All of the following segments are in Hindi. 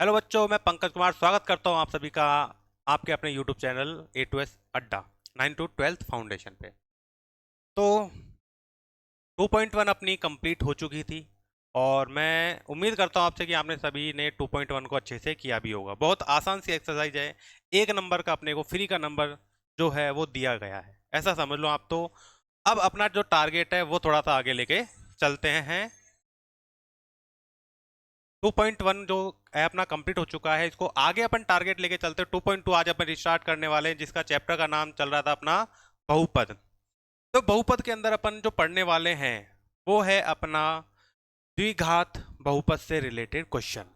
हेलो बच्चों, मैं पंकज कुमार स्वागत करता हूं आप सभी का आपके अपने YouTube channel A to S अड्डा 9 टू 12th फाउंडेशन पे। तो 2.1 अपनी कंप्लीट हो चुकी थी और मैं उम्मीद करता हूं आपसे कि आपने सभी ने 2.1 को अच्छे से किया भी होगा। बहुत आसान सी एक्सरसाइज है। एक नंबर का अपने को फ्री का नंबर जो है वो दिया गया है, ऐसा समझ लो आप। तो अब अपना जो टारगेट है वो थोड़ा सा आगे लेके चलते हैं। 2.1 जो है अपना कंप्लीट हो चुका है, इसको आगे अपन टारगेट लेके चलते हैं। 2.2 आज अपन रिस्टार्ट करने वाले हैं, जिसका चैप्टर का नाम चल रहा था अपना बहुपद। तो बहुपद के अंदर अपन जो पढ़ने वाले हैं वो है अपना द्विघात बहुपद से रिलेटेड क्वेश्चन।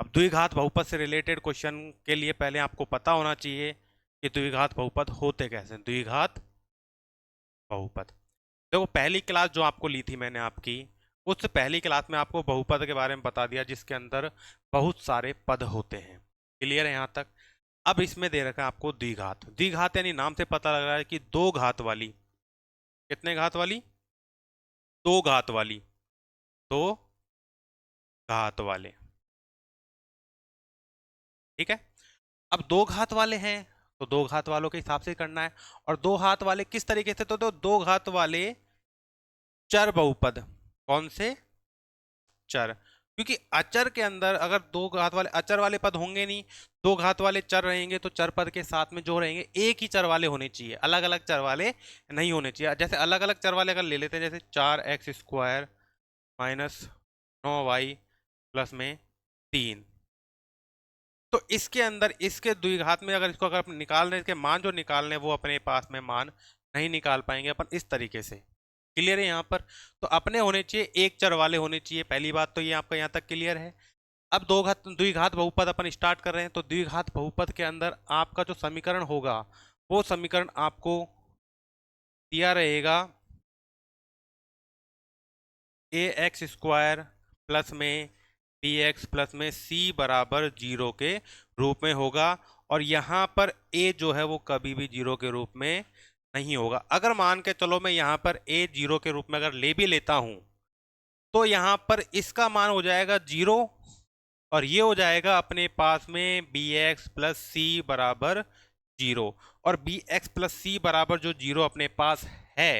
अब द्विघात बहुपद से रिलेटेड क्वेश्चन के लिए पहले आपको पता होना चाहिए कि द्विघात बहुपद होते कैसे हैं। द्विघात बहुपद, देखो पहली क्लास जो आपको ली थी मैंने आपकी, उस पहली क्लास में आपको बहुपद के बारे में बता दिया, जिसके अंदर बहुत सारे पद होते हैं। क्लियर है यहाँ तक? अब इसमें दे रखा है आपको द्विघात। द्विघात यानी नाम से पता लग रहा है कि दो घात वाली। कितने घात वाली? दो घात वाली। दो घात वाले। ठीक है। अब दो घात वाले हैं तो दो घात वालों के हिसाब से करना है। और दो घात वाले किस तरीके से? तो दो घात वाले चर बहुपद। कौन से? चर। क्योंकि अचर के अंदर अगर दो घात वाले अचर वाले पद होंगे नहीं, दो घात वाले चर रहेंगे, तो चर पद के साथ में जो रहेंगे एक ही चर वाले होने चाहिए, अलग अलग चर वाले नहीं होने चाहिए। जैसे अलग अलग चर वाले अगर ले लेते हैं, जैसे 4x² माइनस 9y प्लस में 3, तो इसके अंदर इसके द्विघात में अगर इसको अगर अपन निकाल रहे हैं, इसके मान जो निकालने हैं वो अपने पास में मान नहीं निकाल पाएंगे अपन इस तरीके से। क्लियर है यहाँ पर? तो अपने होने चाहिए एक चर वाले होने चाहिए। पहली बात तो ये आपका यहाँ तक क्लियर है। अब दो घात द्विघात बहुपद अपन स्टार्ट कर रहे हैं, तो द्विघात बहुपद के अंदर आपका जो समीकरण होगा वो समीकरण आपको दिया रहेगा ax² प्लस में bx प्लस में c बराबर 0 के रूप में होगा। और यहाँ पर a जो है वो कभी भी 0 के रूप में नहीं होगा। अगर मान के चलो मैं यहाँ पर a 0 के रूप में अगर ले भी लेता हूं, तो यहाँ पर इसका मान हो जाएगा 0 और ये हो जाएगा अपने पास में bx प्लस सी बराबर 0। और bx प्लस सी बराबर जो 0 अपने पास है,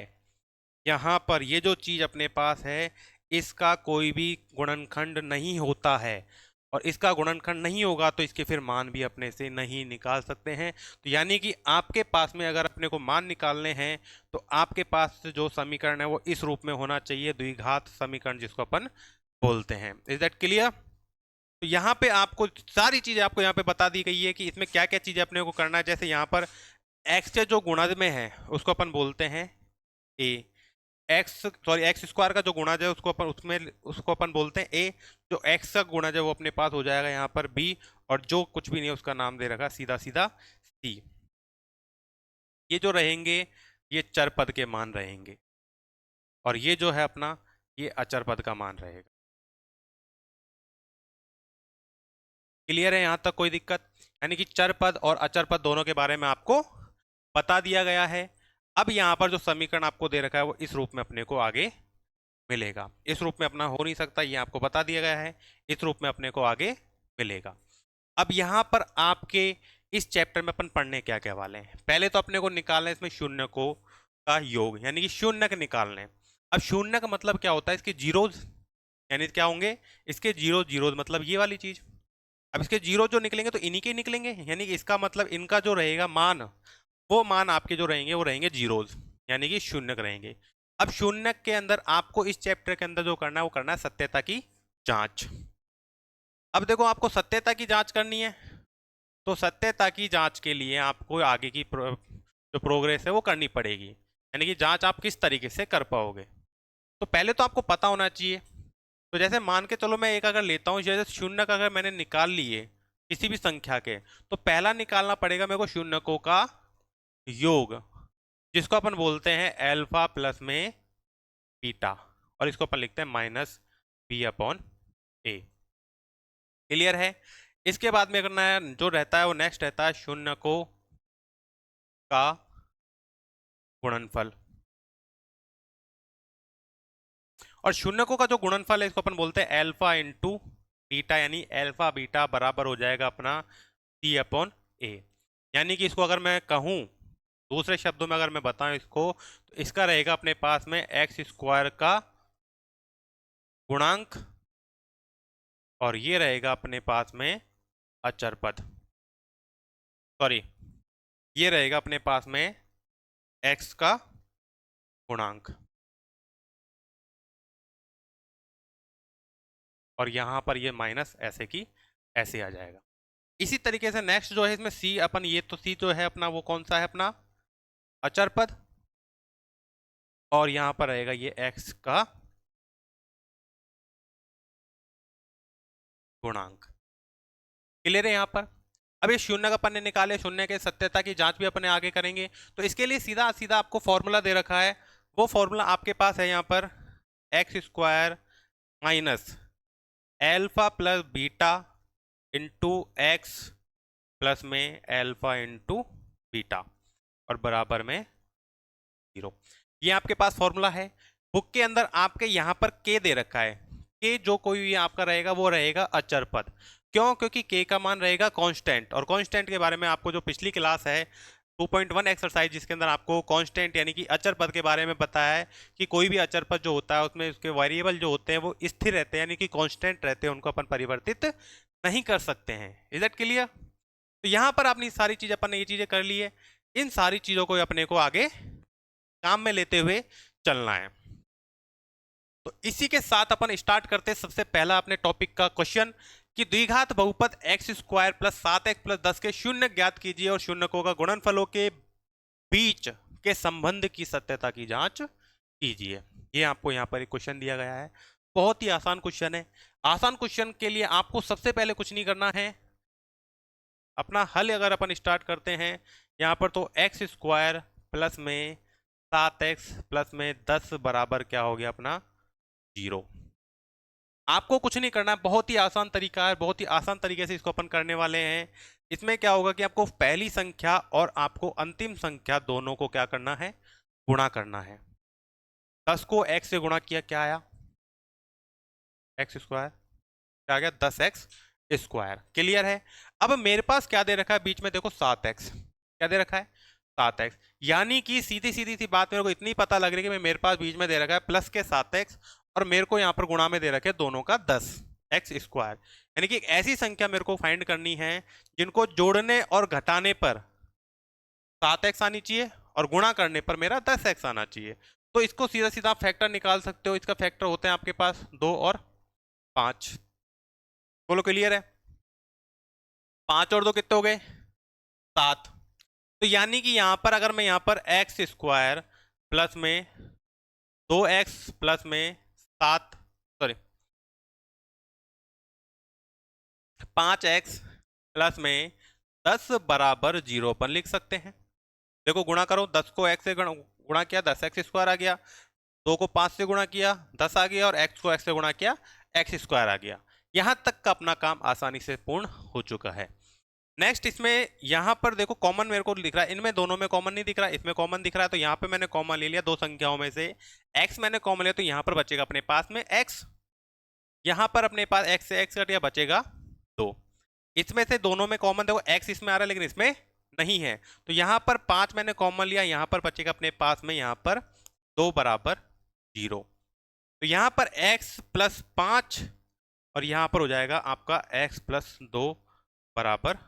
यहाँ पर ये जो चीज अपने पास है इसका कोई भी गुणनखंड नहीं होता है। और इसका गुणनखंड नहीं होगा तो इसके फिर मान भी अपने से नहीं निकाल सकते हैं। तो यानी कि आपके पास में अगर अपने को मान निकालने हैं तो आपके पास जो समीकरण है वो इस रूप में होना चाहिए, द्विघात समीकरण जिसको अपन बोलते हैं। Is that clear? तो यहाँ पे आपको सारी चीजें आपको यहाँ पे बता दी गई है कि इसमें क्या क्या चीजें अपने को करना है। जैसे यहाँ पर x के जो गुणज में है उसको अपन बोलते हैं a। x² का जो गुणज है उसको अपन बोलते हैं a। जो x का गुणज है वो अपने पास हो जाएगा यहाँ पर b। और जो कुछ भी नहीं है उसका नाम दे रखा सीधा सीधा c। ये जो रहेंगे ये चर पद के मान रहेंगे, और ये जो है अपना ये अचर पद का मान रहेगा। क्लियर है यहाँ तक? कोई दिक्कत? यानी कि चर पद और अचर पद दोनों के बारे में आपको बता दिया गया है। अब यहाँ पर जो समीकरण आपको दे रखा है वो इस रूप में अपने को आगे मिलेगा। इस रूप में अपना हो नहीं सकता, ये आपको बता दिया गया है। इस रूप में अपने को आगे मिलेगा। अब यहाँ पर आपके इस चैप्टर में अपन पढ़ने क्या क्या वाले हैं? पहले तो अपने को निकालना है इसमें शून्य को का योग, यानी कि शून्य के निकालने हैं। अब शून्य का मतलब क्या होता है? इसके जीरोज, यानी क्या होंगे इसके जीरो जीरोज, मतलब ये वाली चीज। अब इसके जीरो जो निकलेंगे तो इन्हीं के निकलेंगे, यानी कि इसका मतलब इनका जो रहेगा मान, वो मान आपके जो रहेंगे वो रहेंगे जीरोज, यानी कि शून्य रहेंगे। अब शून्य के अंदर आपको इस चैप्टर के अंदर जो करना है वो करना है सत्यता की जांच। अब देखो आपको सत्यता की जांच करनी है, तो सत्यता की जांच के लिए आपको आगे की जो प्रोग्रेस है वो करनी पड़ेगी, यानी कि जांच आप किस तरीके से कर पाओगे। तो पहले तो आपको पता होना चाहिए। तो जैसे मान के चलो मैं एक अगर लेता हूँ, जैसे शून्य का अगर मैंने निकाल लिए किसी भी संख्या के, तो पहला निकालना पड़ेगा मेरे को शून्यकों का योग, जिसको अपन बोलते हैं अल्फा प्लस में बीटा, और इसको अपन लिखते हैं माइनस b/a। क्लियर है? इसके बाद में करना है जो रहता है वो नेक्स्ट रहता है शून्यकों का गुणनफल। और शून्यकों का जो गुणनफल है इसको अपन बोलते हैं अल्फा इंटू बीटा यानी अल्फा बीटा बराबर हो जाएगा अपना C/A। यानी कि इसको अगर मैं कहूँ, दूसरे शब्दों में अगर मैं बताऊं इसको, तो इसका रहेगा अपने पास में एक्स स्क्वायर का गुणांक, और ये रहेगा अपने पास में अचर पद, सॉरी, ये रहेगा अपने पास में एक्स का गुणांक, और यहां पर ये माइनस ऐसे की ऐसे आ जाएगा। इसी तरीके से नेक्स्ट जो है इसमें सी अपन, ये तो सी जो है अपना वो कौन सा है अपना अचर पद, और यहां पर रहेगा ये एक्स का गुणांक। क्लियर है यहाँ पर? अब ये शून्य का अपन ने निकाले, शून्य के सत्यता की जांच भी अपने आगे करेंगे, तो इसके लिए सीधा सीधा आपको फॉर्मूला दे रखा है। वो फॉर्मूला आपके पास है यहाँ पर, x square minus alpha plus beta into x plus में एल्फा इंटू बीटा, और बराबर में 0। ये आपके पास फॉर्मूला है। बुक के अंदर आपके यहाँ पर के दे रखा है। के जो कोई भी आपका रहेगा वो रहेगा अचर पद। क्यों? क्योंकि के का मान रहेगा कांस्टेंट, और कांस्टेंट के बारे में आपको जो पिछली क्लास है 2.1 एक्सरसाइज, जिसके अंदर आपको कांस्टेंट यानी कि अचर पद के बारे में बताया है कि कोई भी अचर पद जो होता है उसमें उसके वेरिएबल जो होते हैं वो स्थिर रहते हैं, यानी कि कांस्टेंट रहते हैं, उनको अपन परिवर्तित नहीं कर सकते हैं। Is that clear? तो यहाँ पर आपने सारी चीज, अपन ने ये चीजें कर ली है, इन सारी चीजों को अपने को आगे काम में लेते हुए चलना है। तो इसी के साथ अपन स्टार्ट करते हैं सबसे पहला अपने टॉपिक का क्वेश्चन, कि द्विघात बहुपद x square plus 7x plus 10 के शून्य ज्ञात कीजिए और शून्यकों का गुणनफलों के बीच के संबंध की सत्यता की जांच कीजिए। ये आपको यहाँ पर एक क्वेश्चन दिया गया है, बहुत ही आसान क्वेश्चन है। आसान क्वेश्चन के लिए आपको सबसे पहले कुछ नहीं करना है, अपना हल अगर अपन स्टार्ट करते हैं यहाँ पर, तो एक्स स्क्वायर प्लस में 7x प्लस में 10 बराबर क्या हो गया अपना 0। आपको कुछ नहीं करना है, बहुत ही आसान तरीका है, बहुत ही आसान तरीके से इसको अपन करने वाले हैं। इसमें क्या होगा कि आपको पहली संख्या और आपको अंतिम संख्या दोनों को क्या करना है, गुणा करना है। 10 को x से गुणा किया, क्या आया, एक्स स्क्वायर, क्या आ गया 10x स्क्वायर। क्लियर है? अब मेरे पास क्या दे रखा है बीच में, देखो 7x, क्या दे रखा है 7x, यानी कि सीधी सीधी सी बात मेरे को इतनी पता लग रही है कि मेरे पास बीच में दे रखा है प्लस के 7x, और मेरे को यहाँ पर गुणा में दे रखे दोनों का 10x स्क्वायर। यानी कि एक ऐसी संख्या मेरे को फाइंड करनी है जिनको जोड़ने और घटाने पर 7x आनी चाहिए और गुणा करने पर मेरा 10x आना चाहिए। तो इसको सीधा सीधा आप फैक्टर निकाल सकते हो। इसका फैक्टर होते हैं आपके पास 2 और 5। बोलो क्लियर है? 5 और 2 कितने हो गए, 7। तो यानी कि यहां पर अगर मैं यहां पर एक्स स्क्वायर प्लस में 2x प्लस में 7, सॉरी 5x प्लस में 10 बराबर 0 पर लिख सकते हैं। देखो गुणा करो, 10 को x से गुणा किया 10x स्क्वायर आ गया, 2 को 5 से गुणा किया 10 आ गया, और x को x से गुणा किया x स्क्वायर आ गया। यहां तक का अपना काम आसानी से पूर्ण हो चुका है। नेक्स्ट इसमें यहां पर देखो कॉमन मेरे को दिख रहा है, इनमें दोनों में कॉमन नहीं दिख रहा, इसमें कॉमन दिख रहा है, तो यहां पे मैंने कॉमन ले लिया दो संख्याओं में से, x मैंने कॉमन लिया, तो यहां पर बचेगा अपने पास में x, यहां पर अपने पास x से x कट गया, बचेगा 2। इसमें से दोनों में कॉमन देखो x इसमें आ रहा है लेकिन इसमें नहीं है, तो यहां पर 5 मैंने कॉमन लिया, यहां पर बचेगा अपने पास में यहां पर 2 बराबर 0। तो यहां पर x प्लस 5 और यहां पर हो जाएगा आपका x प्लस 2 बराबर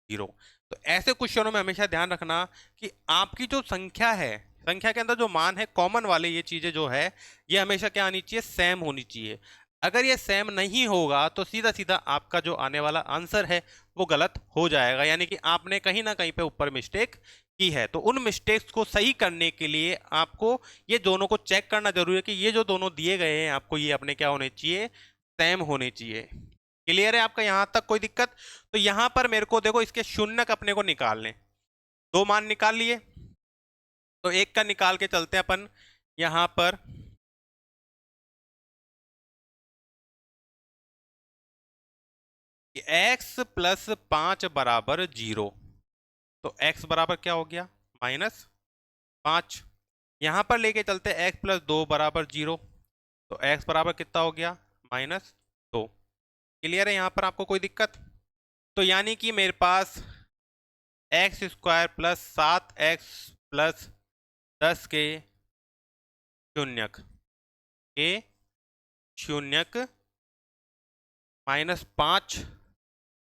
0। तो ऐसे क्वेश्चनों में हमेशा ध्यान रखना कि आपकी जो संख्या है, संख्या के अंदर जो मान है कॉमन वाले, ये चीजें जो है ये हमेशा क्या आनी चाहिए, सेम होनी चाहिए। अगर ये सेम नहीं होगा तो सीधा सीधा आपका जो आने वाला आंसर है वो गलत हो जाएगा, यानी कि आपने कहीं ना कहीं पे ऊपर मिस्टेक की है। तो उन मिस्टेक्स को सही करने के लिए आपको ये दोनों को चेक करना जरूरी है कि ये जो दोनों दिए गए हैं आपको ये अपने क्या होने चाहिए, सेम होने चाहिए। क्लियर है आपका यहां तक कोई दिक्कत? तो यहां पर मेरे को देखो इसके शून्यक अपने को निकालने, दो मान निकाल लिए, तो एक का निकाल के चलते हैं अपन यहां पर, x प्लस 5 बराबर 0। तो x बराबर क्या हो गया, -5। यहां पर लेके चलते x प्लस 2 बराबर 0, तो x बराबर कितना हो गया, -2। क्लियर है यहाँ पर आपको कोई दिक्कत? तो यानी कि मेरे पास x square plus 7x plus 10 के शून्यक के शून्यक -5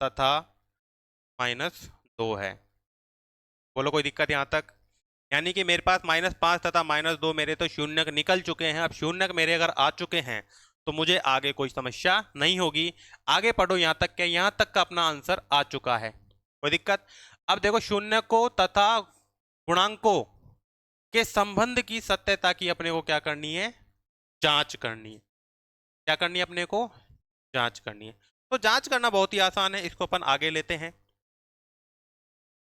तथा -2 है। बोलो कोई दिक्कत यहाँ तक? यानी कि मेरे पास -5 तथा -2 मेरे तो शून्यक निकल चुके हैं। अब शून्यक मेरे अगर आ चुके हैं तो मुझे आगे कोई समस्या नहीं होगी। आगे पढ़ो यहाँ तक क्या, यहाँ तक का अपना आंसर आ चुका है, कोई दिक्कत? अब देखो शून्यकों तथा गुणांकों के संबंध की सत्यता की अपने को क्या करनी है? जांच करनी है। क्या करनी है अपने को? जांच करनी है। तो जांच करना बहुत ही आसान है, इसको अपन आगे लेते हैं।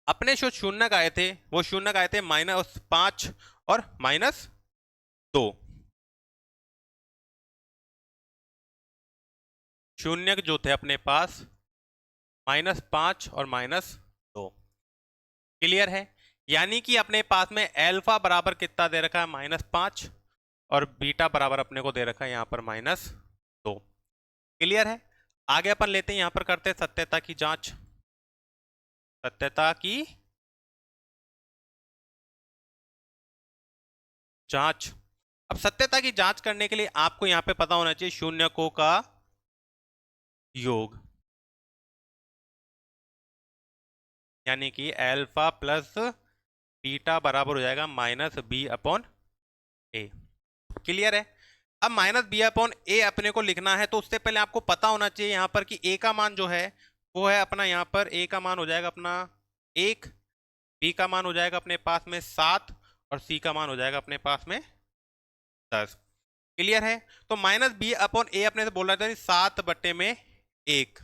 अपने जो शून्यक आए थे वो शून्यक आए थे -5 और -2। शून्यक जो थे अपने पास -5 और -2। क्लियर है? यानी कि अपने पास में एल्फा बराबर कितना दे रखा है? -5 और बीटा बराबर अपने को दे रखा है यहाँ पर -2। क्लियर है? आगे अपन लेते हैं, यहाँ पर करते हैं सत्यता की जांच। सत्यता की जांच। अब सत्यता की जांच करने के लिए आपको यहाँ पे पता होना चाहिए शून्यकों का योग, यानी कि एल्फा प्लस बीटा बराबर हो जाएगा -b/a। क्लियर है? अब -b/a अपने को लिखना है तो उससे पहले आपको पता होना चाहिए यहाँ पर कि a का मान जो है वो है अपना, यहाँ पर a का मान हो जाएगा अपना 1, b का मान हो जाएगा अपने पास में 7 और c का मान हो जाएगा अपने पास में 10। क्लियर है? तो -b/a अपने से बोल रहा था 7/1।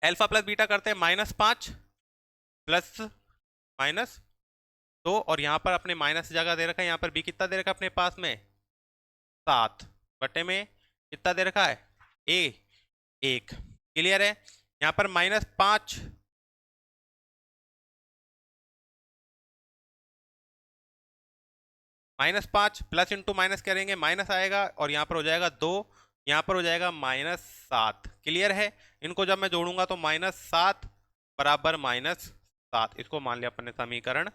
एल्फा प्लस बीटा करते हैं -5 प्लस -2 और यहाँ पर अपने माइनस जगह दे रखा है, यहाँ पर b कितना दे रखा है अपने पास में? 7/में कितना दे रखा है? a 1। क्लियर है? यहाँ पर -5 -5 प्लस इंटू माइनस करेंगे माइनस आएगा और यहाँ पर हो जाएगा 2, यहाँ पर हो जाएगा -7। क्लियर है? इनको जब मैं जोड़ूंगा तो -7 बराबर -7, इसको मान लिया अपने समीकरण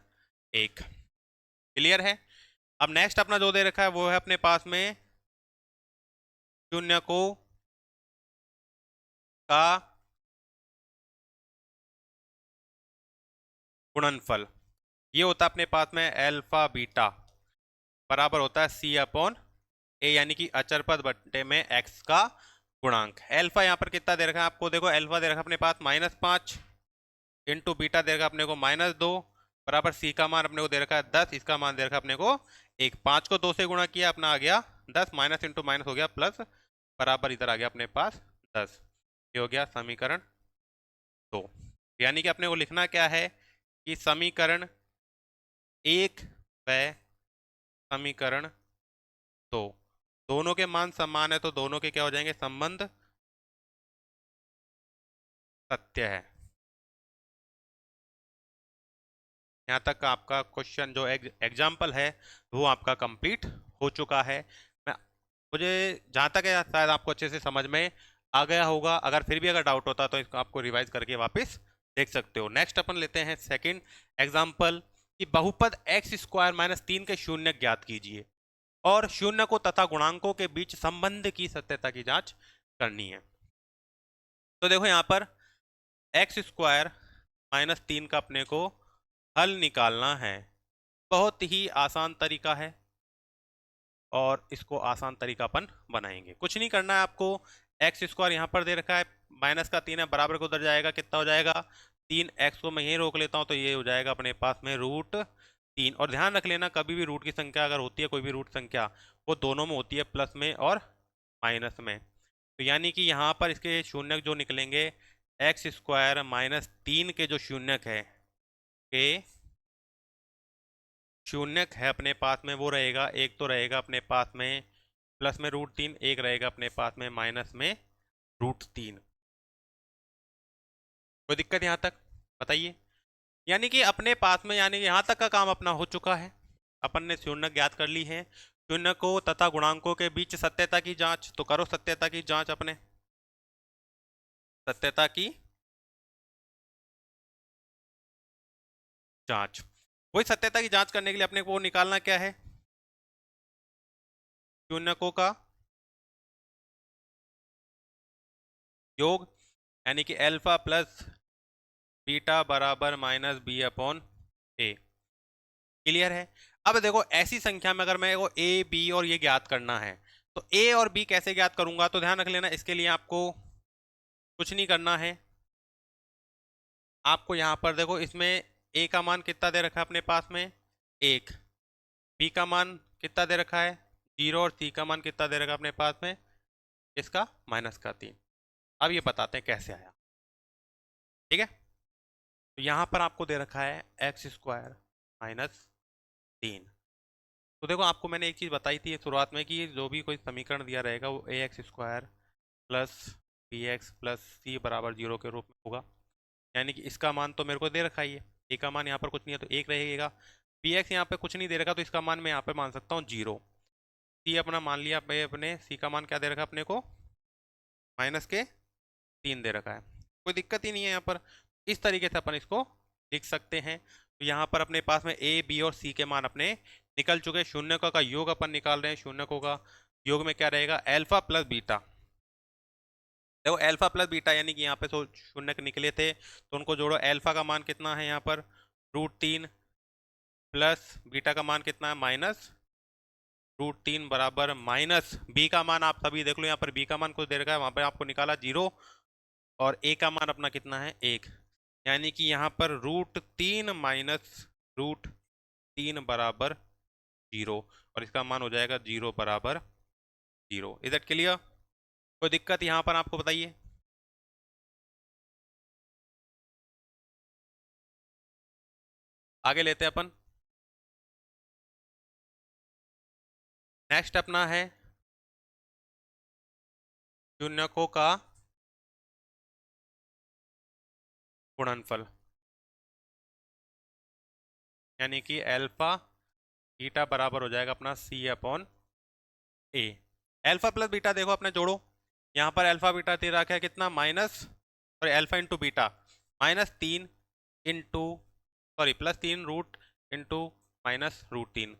1। क्लियर है? अब नेक्स्ट अपना जो दे रखा है वो है अपने पास में शून्यकों का गुणनफल। ये होता है अपने पास में एल्फा बीटा बराबर होता है c/a, यानी कि अचर पद बट्टे में x का गुणांक। एल्फा यहाँ पर कितना दे रखा है आपको? देखो एल्फा दे रखा है अपने पास -5 इंटू बीटा दे रखा है अपने को -2 बराबर c का मान अपने को दे रखा है 10, इसका मान दे रखा है अपने को 1। 5 को 2 से गुणा किया अपना आ गया 10, माइनस इंटू माइनस हो गया प्लस, बराबर इधर आ गया अपने पास 10। ये हो गया समीकरण 2। यानी कि अपने को लिखना क्या है कि समीकरण 1 व समीकरण 2 दोनों के मान समान है तो दोनों के क्या हो जाएंगे? संबंध सत्य है। यहाँ तक का आपका क्वेश्चन जो एग्जाम्पल है वो आपका कंप्लीट हो चुका है। मैं मुझे जहाँ तक है शायद आपको अच्छे से समझ में आ गया होगा। अगर फिर भी अगर डाउट होता तो इसको आपको रिवाइज करके वापस देख सकते हो। नेक्स्ट अपन लेते हैं सेकंड एग्जाम्पल कि बहुपद x² - 3 के शून्य ज्ञात कीजिए और शून्यकों तथा गुणांकों के बीच संबंध की सत्यता की जांच करनी है। तो देखो यहाँ पर x² - 3 का अपने को हल निकालना है। बहुत ही आसान तरीका है और इसको आसान तरीका अपन बनाएंगे। कुछ नहीं करना है आपको, x² यहाँ पर दे रखा है, -3 है, बराबर को उधर जाएगा, कितना हो जाएगा? 3x को मैं यहीं रोक लेता हूँ तो ये हो जाएगा अपने पास में √3। और ध्यान रख लेना कभी भी रूट की संख्या अगर होती है, कोई भी रूट संख्या, वो दोनों में होती है, प्लस में और माइनस में। तो यानी कि यहाँ पर इसके शून्यक जो निकलेंगे x² - 3 के जो शून्यक है के शून्यक है अपने पास में वो रहेगा, एक तो रहेगा अपने पास में प्लस में √3, एक रहेगा अपने पास में माइनस में √3। कोई दिक्कत यहाँ तक बताइए? यानी कि अपने पास में, यानी यहाँ तक का काम अपना हो चुका है। अपन ने शून्यक ज्ञात कर ली है। शून्य को तथा गुणांकों के बीच सत्यता की जांच, तो करो सत्यता की जांच अपने, सत्यता की जांच। वही सत्यता की जांच करने के लिए अपने को निकालना क्या है, शून्यकों का योग, यानी कि अल्फा प्लस बीटा बराबर माइनस बी अपॉन ए। क्लियर है। अब देखो ऐसी संख्या में अगर मेरे को ए बी और ये ज्ञात करना है, तो ए और बी कैसे ज्ञात करूंगा, तो ध्यान रख लेना, इसके लिए आपको कुछ नहीं करना है। आपको यहां पर देखो, इसमें ए का मान कितना दे रखा है अपने पास में, एक, बी का मान कितना दे रखा है, जीरो, और सी का मान कितना दे रखा है अपने पास में, इसका -3। अब ये बताते हैं कैसे आया। ठीक है, तो यहां पर आपको दे रखा है x² -3। तो देखो आपको मैंने एक चीज बताई थी शुरुआत में कि जो भी कोई समीकरण दिया रहेगा वो ax² प्लस bx प्लस सी बराबर 0 के रूप में होगा। यानी कि इसका मान तो मेरे को दे रखा ही है, ए का मान यहाँ पर कुछ नहीं है तो एक रहेगा, bx यहाँ पे कुछ नहीं दे रखा तो इसका मान मैं यहाँ पे मान सकता हूँ 0। सी अपना मान लिया अपने, सी का मान क्या दे रखा अपने को, -3 दे रखा है, कोई दिक्कत ही नहीं है यहाँ पर। इस तरीके से अपन इसको लिख सकते हैं। तो यहाँ पर अपने पास में ए बी और सी के मान अपने निकल चुके हैं। शून्यकों का योग अपन निकाल रहे हैं, शून्यकों का योग में क्या रहेगा, अल्फा प्लस बीटा। देखो अल्फा प्लस बीटा यानी कि यहाँ पे तो शून्य निकले थे तो उनको जोड़ो, अल्फा का मान कितना है यहाँ पर, √3, प्लस बीटा का मान कितना है, -√3 बराबर माइनस बी का मान आप सभी देख लो, यहाँ पर बी का मान कुछ दे रखा है, वहां पर आपको निकाला 0, और ए का मान अपना कितना है, 1। यानी कि यहाँ पर √3 -√3 बराबर 0, और इसका मान हो जाएगा 0 बराबर 0। Is that clear? कोई दिक्कत यहाँ पर आपको बताइए। आगे लेते हैं अपन। नेक्स्ट अपना है शून्यकों का गुणनफल, यानी कि अल्फा बीटा बराबर हो जाएगा अपना सी अपॉन ए। अल्फा प्लस बीटा देखो अपने जोड़ो, यहाँ पर अल्फा बीटा दे रखा है कितना, alpha into beta -3 into +3 root into -√3।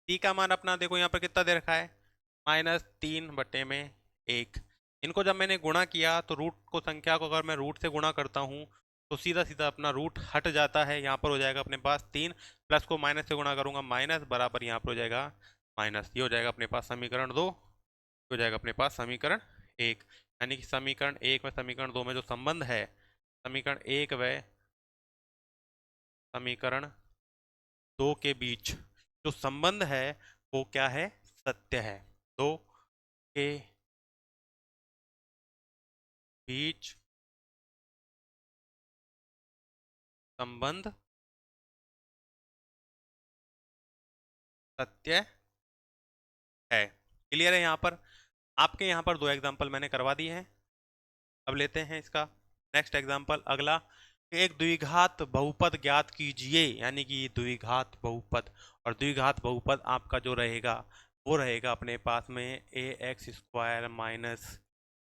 C का मान अपना देखो यहाँ पर कितना दे रखा है, -3/1। इनको जब मैंने गुणा किया तो रूट को, संख्या को अगर मैं रूट से गुणा करता हूँ तो सीधा सीधा अपना रूट हट जाता है, यहाँ पर हो जाएगा अपने पास 3, प्लस को माइनस से गुणा करूंगा माइनस, बराबर यहाँ पर हो जाएगा माइनस। ये हो जाएगा अपने पास समीकरण 2, हो जाएगा अपने पास समीकरण 1। यानी कि समीकरण 1 में समीकरण 2 में जो संबंध है, समीकरण 1 व समीकरण 2 के बीच जो संबंध है वो क्या है, सत्य है। दो के बीच संबंध सत्य है। क्लियर है? यहाँ पर आपके यहाँ पर 2 एग्जाम्पल मैंने करवा दिए हैं। अब लेते हैं इसका नेक्स्ट एग्जाम्पल, अगला। एक द्विघात बहुपद ज्ञात कीजिए, यानी कि द्विघात बहुपद, और द्विघात बहुपद आपका जो रहेगा वो रहेगा अपने पास में ax²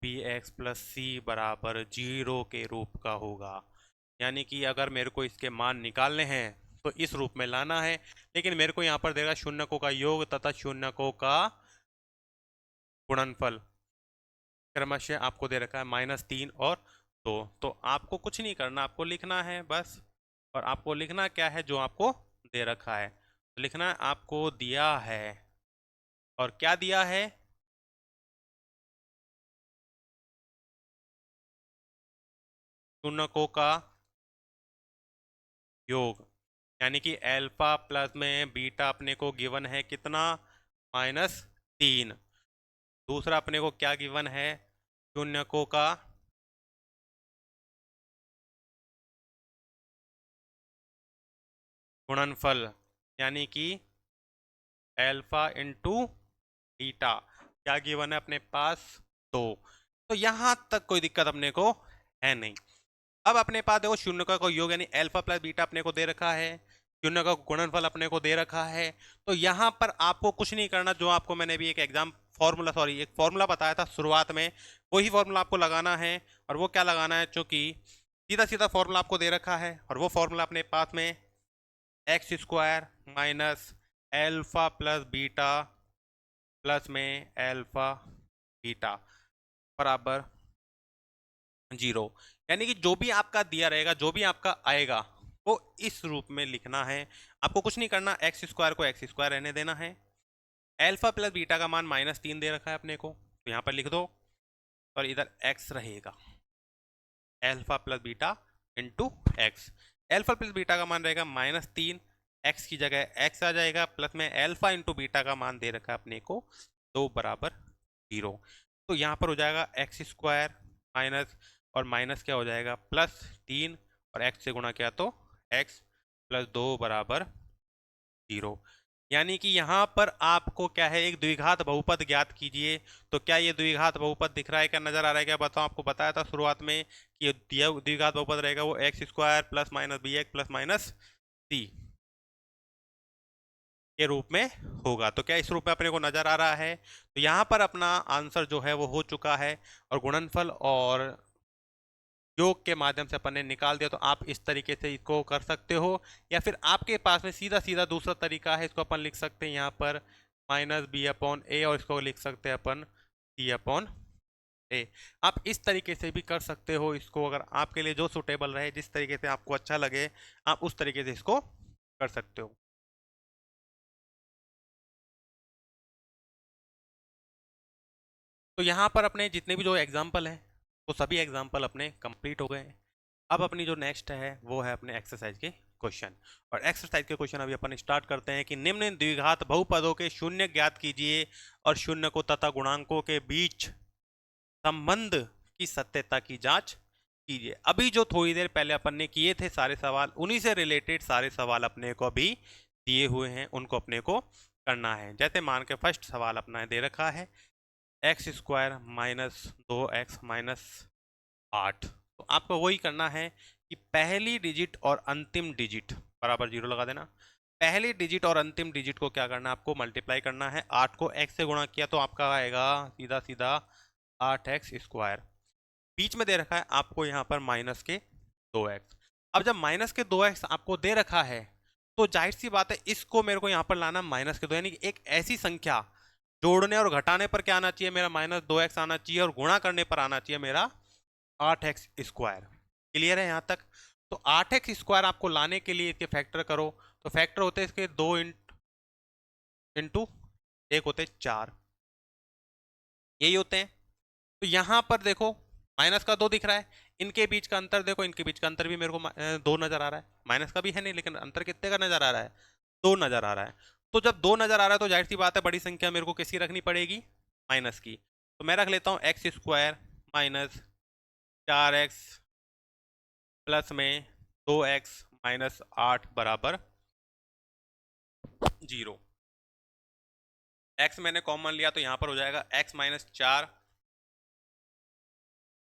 -bx प्लस सी बराबर 0 के रूप का होगा। यानी कि अगर मेरे को इसके मान निकालने हैं तो इस रूप में लाना है, लेकिन मेरे को यहाँ पर देगा शून्यकों का योग तथा शून्यकों का गुणनफल, क्रमशः आपको दे रखा है -3 और 2। तो आपको कुछ नहीं करना, आपको लिखना है बस। और आपको लिखना क्या है, जो आपको दे रखा है तो लिखना है, आपको दिया है, और क्या दिया है, शून्यकों का योग। यानी कि अल्फा प्लस में बीटा अपने को गिवन है कितना, -3। दूसरा अपने को क्या गिवन है, शून्यकों का गुणनफल, यानी कि अल्फा इंटू बीटा, क्या गिवन है अपने पास, 2। तो यहां तक कोई दिक्कत अपने को है नहीं। अब अपने पास देखो शून्यकों का योग यानी अल्फा प्लस बीटा अपने को दे रखा है, शून्य का गुणनफल अपने को दे रखा है। तो यहाँ पर आपको कुछ नहीं करना, जो आपको मैंने भी एक फॉर्मूला बताया था शुरुआत में, वही फॉर्मूला आपको लगाना है। और वो क्या लगाना है, चूंकि सीधा सीधा फॉर्मूला आपको दे रखा है, और वो फॉर्मूला अपने पास में x square minus alpha plus beta plus में एल्फा बीटा बराबर 0। यानी कि जो भी आपका दिया रहेगा, जो भी आपका आएगा, वो इस रूप में लिखना है। आपको कुछ नहीं करना, एक्स स्क्वायर को एक्स स्क्वायर रहने देना है। एल्फा प्लस बीटा का मान -3 दे रखा है अपने को, तो यहाँ पर लिख दो, और इधर एक्स रहेगा, alpha plus beta into x. Alpha plus beta का मान रहेगा -3, एक्स की जगह एक्स आ जाएगा, प्लस में एल्फा इंटू बीटा का मान दे रखा है अपने को 2 बराबर 0। तो यहाँ पर हो जाएगा एक्स स्क्वायर माइनस, और माइनस क्या हो जाएगा, +3, और एक्स से गुणा किया तो एक्स प्लस 2 बराबर 0। यानी कि यहाँ पर आपको क्या है, एक द्विघात बहुपद ज्ञात कीजिए। तो क्या ये द्विघात बहुपद दिख रहा है, क्या नजर आ रहा है, क्या बताओ। आपको बताया था शुरुआत में कि ये द्विघात बहुपद रहेगा वो x square plus minus b x plus minus c के रूप में होगा। तो क्या इस रूप में अपने को नजर आ रहा है। तो यहाँ पर अपना आंसर जो है वो हो चुका है, और गुणनफल और योग के माध्यम से अपन ने निकाल दिया। तो आप इस तरीके से इसको कर सकते हो, या फिर आपके पास में सीधा सीधा दूसरा तरीका है, इसको अपन लिख सकते हैं यहाँ पर -b/a, और इसको लिख सकते हैं अपन c/a। आप इस तरीके से भी कर सकते हो इसको, अगर आपके लिए जो सुटेबल रहे, जिस तरीके से आपको अच्छा लगे, आप उस तरीके से इसको कर सकते हो। तो यहाँ पर अपने जितने भी जो एग्जाम्पल हैं, वो सभी एग्जाम्पल अपने कंप्लीट हो गए हैं। अब अपनी जो नेक्स्ट है वो है अपने एक्सरसाइज के क्वेश्चन। और एक्सरसाइज के क्वेश्चन अभी अपन स्टार्ट करते हैं कि निम्न द्विघात बहुपदों के शून्य ज्ञात कीजिए और शून्य को तथा गुणांकों के बीच संबंध की सत्यता की जांच कीजिए। अभी जो थोड़ी देर पहले अपन ने किए थे सारे सवाल, उन्हीं से रिलेटेड सारे सवाल अपने को अभी दिए हुए हैं, उनको अपने को करना है। जैसे मान के फर्स्ट सवाल अपना दे रखा है एक्स स्क्वायर -2x-8। तो आपको वही करना है कि पहली डिजिट और अंतिम डिजिट बराबर 0 लगा देना। पहली डिजिट और अंतिम डिजिट को क्या करना है, आपको मल्टीप्लाई करना है। 8 को x से गुणा किया तो आपका आएगा सीधा सीधा 8x²। बीच में दे रखा है आपको यहाँ पर -2x। अब जब -2x आपको दे रखा है, तो जाहिर सी बात है इसको मेरे को यहाँ पर लाना -2, यानी कि एक ऐसी संख्या जोड़ने और घटाने पर क्या आना चाहिए, मेरा -2x आना चाहिए, और गुणा करने पर आना चाहिए मेरा 8x²। क्लियर है यहाँ तक। तो 8x² आपको लाने के लिए इसके फैक्टर करो, तो फैक्टर होते हैं इसके 2 इंटू 1 होते 4, यही होते हैं। तो यहाँ पर देखो माइनस का 2 दिख रहा है, इनके बीच का अंतर देखो, इनके बीच का अंतर भी मेरे को 2 नजर आ रहा है। माइनस का भी है नहीं, लेकिन अंतर कितने का नजर आ रहा है, 2 नजर आ रहा है। तो जब 2 नजर आ रहा है तो जाहिर सी बात है बड़ी संख्या मेरे को किसकी रखनी पड़ेगी, माइनस की। तो मैं रख लेता हूँ x² माइनस 4x प्लस में 2x-8 बराबर 0। x मैंने कॉमन लिया तो यहाँ पर हो जाएगा x-4,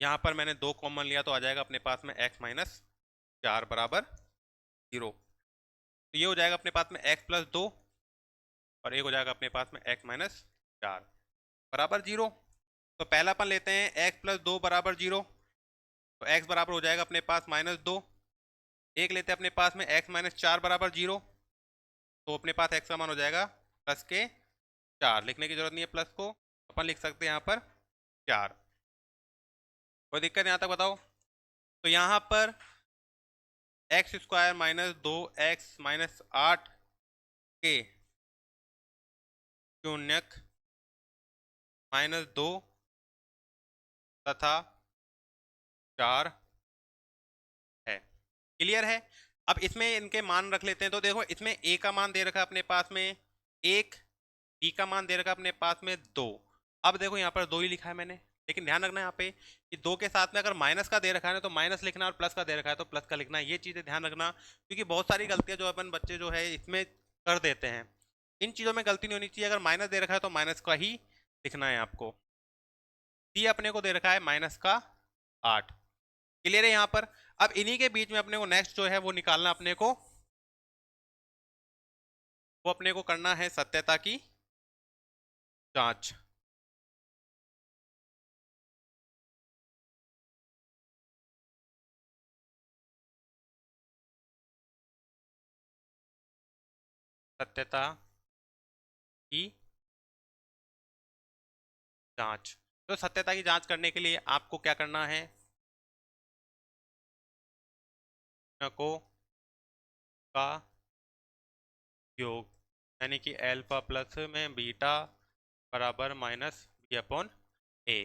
यहाँ पर मैंने 2 कॉमन लिया तो आ जाएगा अपने पास में x-4 बराबर 0। तो ये हो जाएगा अपने पास में x+2, और एक हो जाएगा अपने पास में x-4 बराबर 0। तो पहला अपन लेते हैं x+2 बराबर 0, तो x बराबर हो जाएगा अपने पास -2। एक लेते हैं अपने पास में x-4 बराबर 0, तो अपने पास x का मान हो जाएगा +4। लिखने की जरूरत नहीं है प्लस को, अपन लिख सकते हैं यहाँ पर 4। कोई दिक्कत यहाँ तक बताओ। तो यहाँ पर x² -2x-8 के शून्यक -2 तथा 4 है। क्लियर है। अब इसमें इनके मान रख लेते हैं। तो देखो इसमें a का मान दे रखा है अपने पास में 1, b का मान दे रखा है अपने पास में 2। अब देखो यहाँ पर 2 ही लिखा है मैंने, लेकिन ध्यान रखना यहाँ पे कि 2 के साथ में अगर माइनस का दे रखा है ना, तो माइनस लिखना, और प्लस का दे रखा है तो प्लस का लिखना। ये चीज़ें ध्यान रखना, क्योंकि बहुत सारी गलतियाँ जो अपन बच्चे जो है इसमें कर देते हैं। इन चीज़ों में गलती नहीं होनी चाहिए। अगर माइनस दे रखा है तो माइनस का ही लिखना है आपको। सी अपने को दे रखा है -8। क्लियर है यहाँ पर। अब इन्हीं के बीच में अपने को नेक्स्ट जो है वो निकालना अपने को वो अपने को करना है सत्यता की जांच। सत्यता की जांच। तो सत्यता की जांच करने के लिए आपको क्या करना है, को का योग, यानी कि अल्फा प्लस में बीटा बराबर माइनस बी अपॉन ए।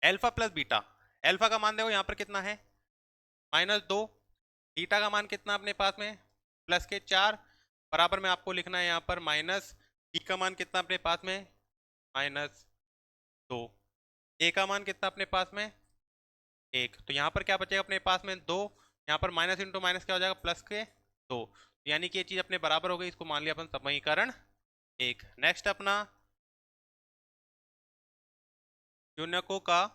अल्फा प्लस बीटा, अल्फा का मान देखो यहाँ पर कितना है, -2। बीटा का मान कितना अपने पास में, प्लस के 4, बराबर में आपको लिखना है यहाँ पर माइनस बी का मान कितना अपने पास में, -2। ए का मान कितना अपने पास में, 1। तो यहाँ पर क्या बचेगा अपने पास में, 2। यहाँ पर माइनस इंटू माइनस क्या हो जाएगा, प्लस के 2। तो यानी कि ये चीज अपने बराबर हो गई, इसको मान लिया अपन समीकरण 1। नेक्स्ट अपना शून्यकों का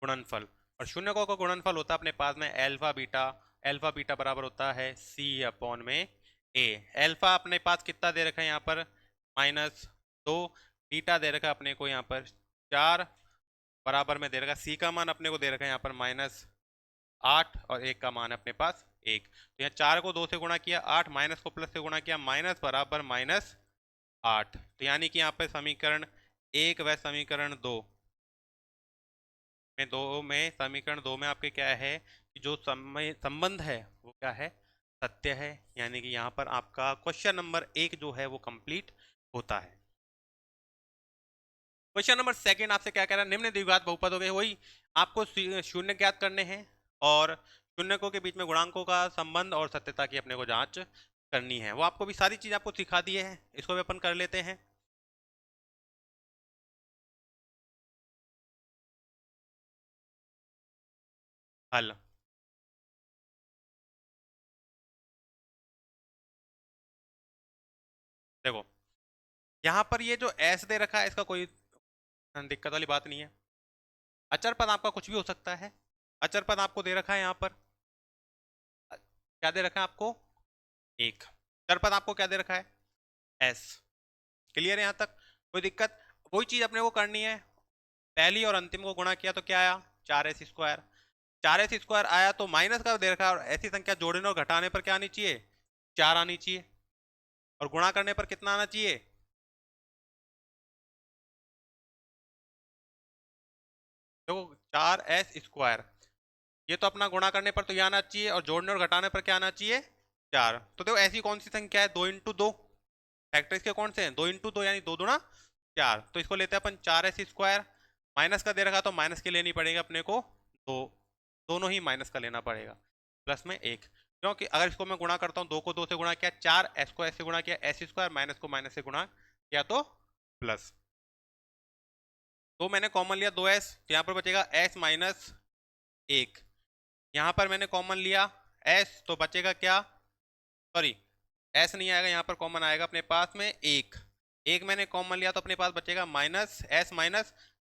गुणनफल, और शून्यकों का गुणनफल होता है अपने पास में अल्फा बीटा। अल्फा बीटा बराबर होता है सी अपॉन में ए। अल्फा अपने पास कितना दे रखा है यहाँ पर, -2। बीटा दे रखा है अपने को यहाँ पर 4, बराबर में दे रखा, सी का मान अपने को दे रखा है यहाँ पर -8, और एक का मान है अपने पास 1। तो यहाँ 4 को 2 से गुणा किया 8, माइनस को प्लस से गुणा किया माइनस बराबर -8। तो यानी कि यहाँ पे समीकरण 1 व समीकरण 2 में, समीकरण 2 में आपके क्या है कि जो समय संबंध है वो क्या है, सत्य है। यानी कि यहाँ पर आपका क्वेश्चन नंबर 1 जो है वो कंप्लीट होता है। क्वेश्चन नंबर 2 आपसे क्या कह रहा है, निम्न द्विघात बहुपद हो गए, वही आपको शून्य ज्ञात करने हैं और शून्यकों के बीच में गुणांकों का संबंध और सत्यता की अपने को जांच करनी है। वो आपको भी सारी चीज आपको सिखा दिए हैं, इसको भी अपन कर लेते हैं। हल देखो, यहाँ पर ये जो एस दे रखा है इसका कोई दिक्कत वाली बात नहीं है। अचर पद आपका कुछ भी हो सकता है। अचर पद आपको दे रखा है यहाँ पर, क्या दे रखा है आपको, 1। चर पद आपको क्या दे रखा है, एस। क्लियर है यहाँ तक, कोई दिक्कत। वही चीज अपने को करनी है, पहली और अंतिम को गुणा किया तो क्या आया, 4s²। 4s² आया तो माइनस का दे रखा है, और ऐसी संख्या जोड़ने और घटाने पर क्या आनी चाहिए, 4 आनी चाहिए, और गुणा करने पर कितना आना चाहिए, देखो 4s²। ये तो अपना गुणा करने पर तो ये आना चाहिए, और जोड़ने और घटाने पर क्या आना चाहिए, 4। तो देखो ऐसी कौन सी संख्या है, 2 × 2 फैक्टर इसके कौन से हैं, 2 × 2 यानी 2 दूना 4। तो इसको लेते हैं अपन 4s²। माइनस का दे रखा तो माइनस के लेनी पड़ेगा अपने को, दो, दोनों ही माइनस का लेना पड़ेगा, प्लस में 1। क्योंकि अगर इसको मैं गुणा करता हूँ, 2 को 2 से गुणा किया 4, s को s से गुणा किया s², माइनस को माइनस से गुणा किया तो प्लस। तो मैंने कॉमन लिया 2s, तो यहाँ पर बचेगा s-1। यहाँ पर मैंने कॉमन लिया s, तो बचेगा क्या, सॉरी s नहीं आएगा, यहाँ पर कॉमन आएगा अपने पास में 1। एक मैंने कॉमन लिया तो अपने पास बचेगा माइनस s माइनस,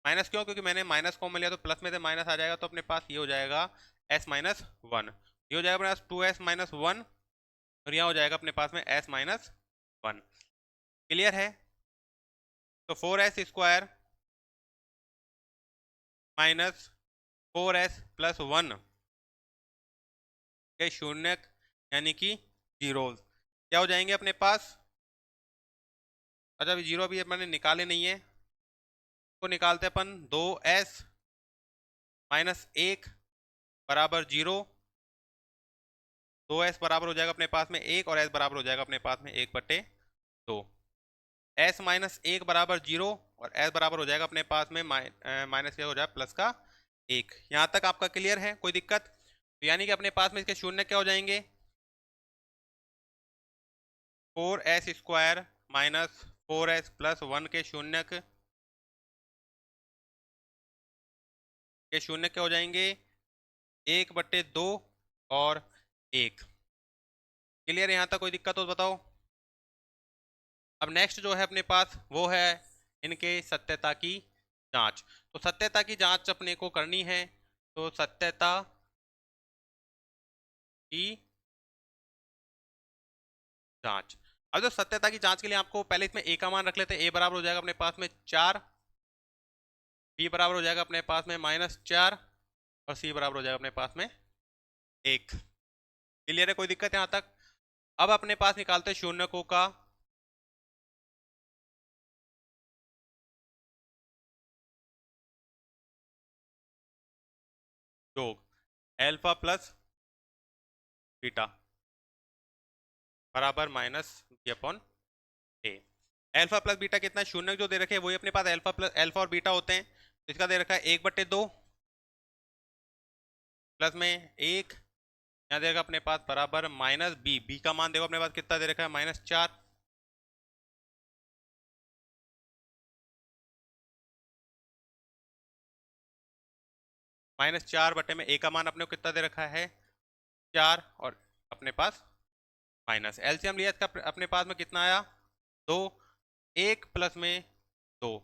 माइनस क्यों, क्योंकि मैंने माइनस कॉमन लिया तो प्लस में से माइनस आ जाएगा, तो अपने पास ये हो जाएगा s-1। ये हो जाएगा अपने पास 2s-1, और यहाँ हो जाएगा अपने पास में s-1। क्लियर है। तो 4s² माइनस 4s+1 के शून्य यानी कि जीरोज क्या हो जाएंगे अपने पास। अच्छा अभी जीरो भी मैंने निकाले नहीं है, तो निकालते अपन 2s-1 बराबर 0। 2s बराबर हो जाएगा अपने पास में 1, और s बराबर हो जाएगा अपने पास में 1/2। s-1 बराबर 0, और s बराबर हो जाएगा अपने पास में माइनस क्या हो जाएगा, प्लस का 1। यहाँ तक आपका क्लियर है, कोई दिक्कत। तो यानी कि अपने पास में इसके शून्य क्या हो जाएंगे, 4s² माइनस 4s+1 के शून्य क्या हो जाएंगे, 1/2 और 1। क्लियर है यहाँ तक, कोई दिक्कत हो तो बताओ। अब नेक्स्ट जो है अपने पास वो है इनके सत्यता की जांच। तो सत्यता की जांच अपने को करनी है, तो सत्यता की जांच। अब जो सत्यता की जांच के लिए आपको पहले इसमें ए का मान रख लेते हैं। ए बराबर हो जाएगा अपने पास में 4, बी बराबर हो जाएगा अपने पास में -4 और सी बराबर हो जाएगा अपने पास में 1। क्लियर है, कोई दिक्कत यहां तक? अब अपने पास निकालते हैं शून्यकों का योग, एल्फा प्लस बीटा बराबर माइनस बी अपॉन ए। एल्फा प्लस बीटा कितना है? शून्य जो दे रखे हैं वही अपने पास एल्फा और बीटा होते हैं। तो इसका दे रखा है 1/2 प्लस में 1, यहाँ देगा अपने पास बराबर माइनस बी। बी का मान देखो अपने पास कितना दे रखा है? -4। -4 में ए का मान अपने को कितना दे रखा है? 4 और अपने पास माइनस एलसीएम लिया इसका अपने पास में कितना आया? 2, 1 प्लस में 2,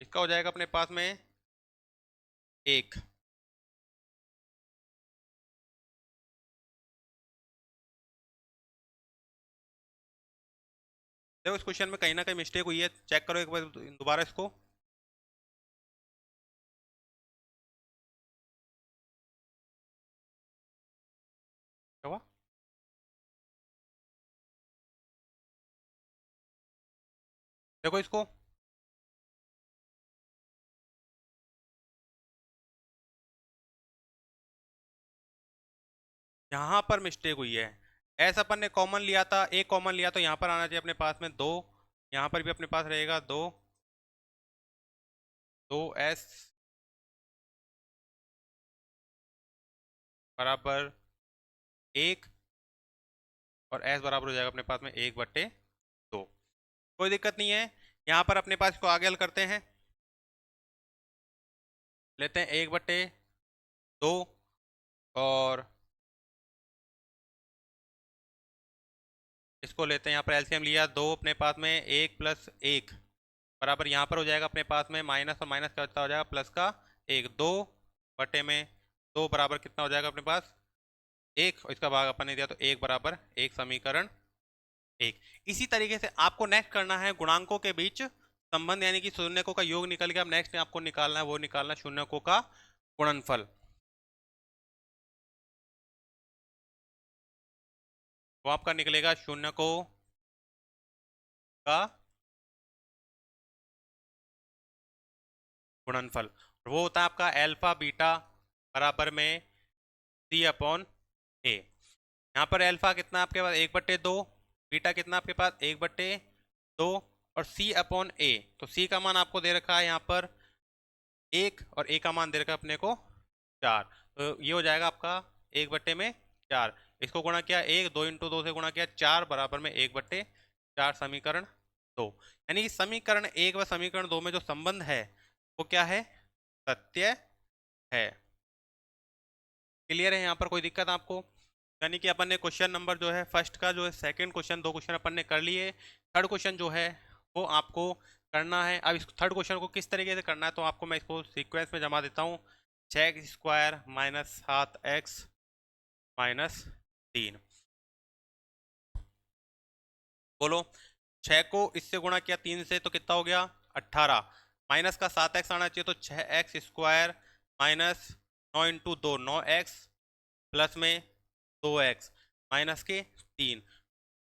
इसका हो जाएगा अपने पास में 1। देखो इस क्वेश्चन में कहीं ना कहीं मिस्टेक हुई है, चेक करो एक बार दोबारा इसको। क्या हुआ? देखो इसको, यहाँ पर मिस्टेक हुई है। एस अपन ने कॉमन लिया था, एक कॉमन लिया तो यहाँ पर आना चाहिए अपने पास में 2, यहाँ पर भी अपने पास रहेगा 2, 2s बराबर 1 और s बराबर हो जाएगा अपने पास में 1/2। कोई दिक्कत नहीं है। यहाँ पर अपने पास इसको आगे हल करते हैं, लेते हैं 1/2 और इसको लेते हैं यहाँ पर एलसीएम लिया 2 अपने पास में 1 + 1 बराबर यहाँ पर हो जाएगा अपने पास में माइनस और माइनस का हो जाएगा प्लस का 1, 2/2 बराबर कितना हो जाएगा अपने पास? 1 और इसका भाग अपन ने दिया तो 1 बराबर 1, समीकरण 1। इसी तरीके से आपको नेक्स्ट करना है गुणांकों के बीच संबंध, यानी कि शून्यकों का योग निकल गया। अब नेक्स्ट आपको निकालना है, वो निकालना है शून्यकों का गुणनफल। वो आपका निकलेगा शून्यकों का गुणनफल, वो होता है आपका एल्फा बीटा बराबर में सी अपॉन ए। यहाँ पर एल्फा कितना आपके पास? 1/2, बीटा कितना आपके पास? 1/2 और सी अपॉन ए। तो सी का मान आपको दे रखा है यहाँ पर 1 और ए का मान दे रखा है अपने को 4। तो ये हो जाएगा आपका 1/4। इसको गुणा किया 1, 2 × 2 से गुणा किया 4 बराबर में 1/4, समीकरण 2। यानी कि समीकरण 1 व समीकरण 2 में जो संबंध है वो क्या है? सत्य है। क्लियर है यहाँ पर, कोई दिक्कत आपको? यानी कि अपन ने क्वेश्चन नंबर जो है फर्स्ट का जो है सेकंड क्वेश्चन, 2 क्वेश्चन अपन ने कर लिए। थर्ड क्वेश्चन जो है वो आपको करना है। अब इस थर्ड क्वेश्चन को किस तरीके से करना है तो आपको मैं इसको सीक्वेंस में जमा देता हूँ। 6x² - 7x - 3। बोलो, 6 को इससे गुणा किया 3 से तो कितना हो गया? 18। माइनस का 7x आना चाहिए तो 6x² माइनस 9 × 2 9x प्लस में 2x माइनस के 3।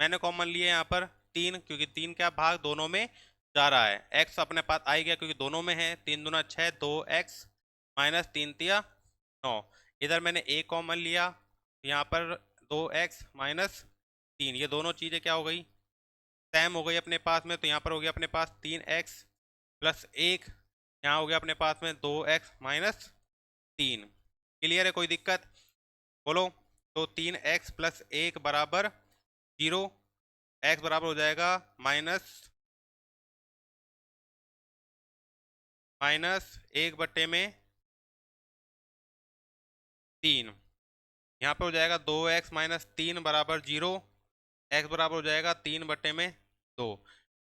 मैंने कॉमन लिए यहाँ पर 3, क्योंकि 3 का भाग दोनों में जा रहा है। x अपने पास आ ही गया क्योंकि दोनों में है। 3 दूना 6, 2x माइनस 3 तिया 9। इधर मैंने a कॉमन लिया, यहाँ पर 2x माइनस 3, ये दोनों चीज़ें क्या हो गई? सेम हो गई अपने पास में। तो यहाँ पर हो गया अपने पास 3x प्लस 1, यहाँ हो गया अपने पास में 2x माइनस 3। क्लियर है, कोई दिक्कत? बोलो। तो 3x प्लस 1 बराबर 0, x बराबर हो जाएगा माइनस 1/3। यहाँ पे हो जाएगा 2x माइनस 3 बराबर 0, x बराबर हो जाएगा 3/2।